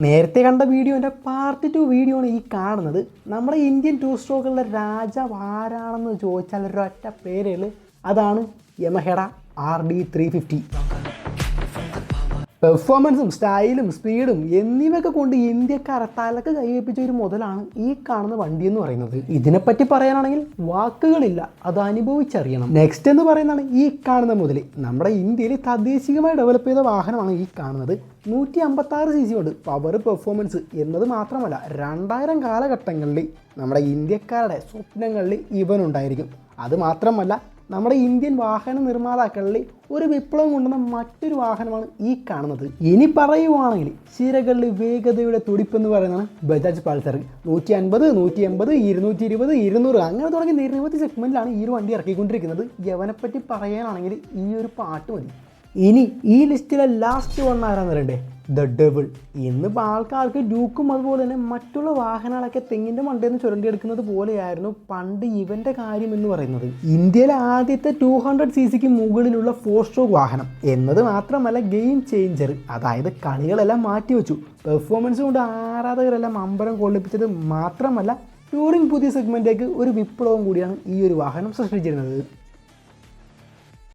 നേരത്തെ കണ്ട വീഡിയോൻ്റെ പാർട്ട് 2 വീഡിയോ ആണ് ഈ കാണുന്നത്. നമ്മുടെ ഇന്ത്യൻ 2 സ്ട്രോക്കുകളുടെ രാജാവ് ആരാണെന്ന് ചോദിച്ചാൽ ഒരൊറ്റ പേരുകൾ, അതാണ് യമഹയുടെ RD350. പെർഫോമൻസും സ്റ്റൈലും സ്പീഡും എന്നിവയൊക്കെ കൊണ്ട് ഇന്ത്യക്കാരെ തലക്ക് കൈവപ്പിച്ച ഒരു മുതലാണ് ഈ കാണുന്ന വണ്ടി എന്ന് പറയുന്നത്. ഇതിനെപ്പറ്റി പറയാനാണെങ്കിൽ വാക്കുകളില്ല, അത് അനുഭവിച്ചറിയണം. നെക്സ്റ്റ് എന്ന് പറയുന്നതാണ് ഈ കാണുന്ന മുതൽ. നമ്മുടെ ഇന്ത്യയിൽ തദ്ദേശികമായി ഡെവലപ്പ് ചെയ്ത വാഹനമാണ് ഈ കാണുന്നത്. 156 cc കൊണ്ട് പവർ പെർഫോമൻസ് എന്നത് മാത്രമല്ല 2000 കാലഘട്ടങ്ങളിൽ നമ്മുടെ ഇന്ത്യക്കാരുടെ സ്വപ്നങ്ങളിൽ ഇവനുണ്ടായിരിക്കും. അതുമാത്രമല്ല നമ്മുടെ ഇന്ത്യൻ വാഹന നിർമ്മാതാക്കളിൽ ഒരു വിപ്ലവം കൊണ്ടുവന്ന മറ്റൊരു വാഹനമാണ് ഈ കാണുന്നത്. ഇനി പറയുവാണെങ്കിൽ ചിരകളിൽ വേഗതയുടെ തുടിപ്പെന്ന് പറയുന്നതാണ് ബജാജ് പൾസർ. 150, 180, 220, 200 അങ്ങനെ തുടങ്ങി നിരവധി സെഗ്മെൻറ്റിലാണ് ഈ ഒരു വണ്ടി ഇറക്കിക്കൊണ്ടിരിക്കുന്നത്. യവനെപ്പറ്റി പറയാനാണെങ്കിൽ ഈ ഒരു പാട്ട് മതി. ഇനി ഈ ലിസ്റ്റിലെ ലാസ്റ്റ് വൺ ആരാന്ന് പറയണ്ടേ? The devil. ഇന്നിപ്പോൾ ആൾക്കാർക്ക് ഡ്യൂക്കും അതുപോലെ തന്നെ മറ്റുള്ള വാഹനങ്ങളൊക്കെ തെങ്ങിൻ്റെ മണ്ടയിൽ നിന്ന് ചുരണ്ടിയെടുക്കുന്നത് പോലെയായിരുന്നു പണ്ട് ഇവൻ്റെ കാര്യം എന്ന് പറയുന്നത്. ഇന്ത്യയിലെ ആദ്യത്തെ 200 cc മുകളിലുള്ള 4 സ്ട്രോക്ക് വാഹനം എന്നത് മാത്രമല്ല ഗെയിം ചേഞ്ചർ. അതായത് കളികളെല്ലാം മാറ്റിവെച്ചു. പെർഫോമൻസ് കൊണ്ട് ആരാധകരെല്ലാം അമ്പരം കൊള്ളിപ്പിച്ചത് മാത്രമല്ല ടൂറിംഗ് പുതിയ സെഗ്മെൻറ്റിലേക്ക് ഒരു വിപ്ലവം കൂടിയാണ് ഈ ഒരു വാഹനം സൃഷ്ടിച്ചിരുന്നത്.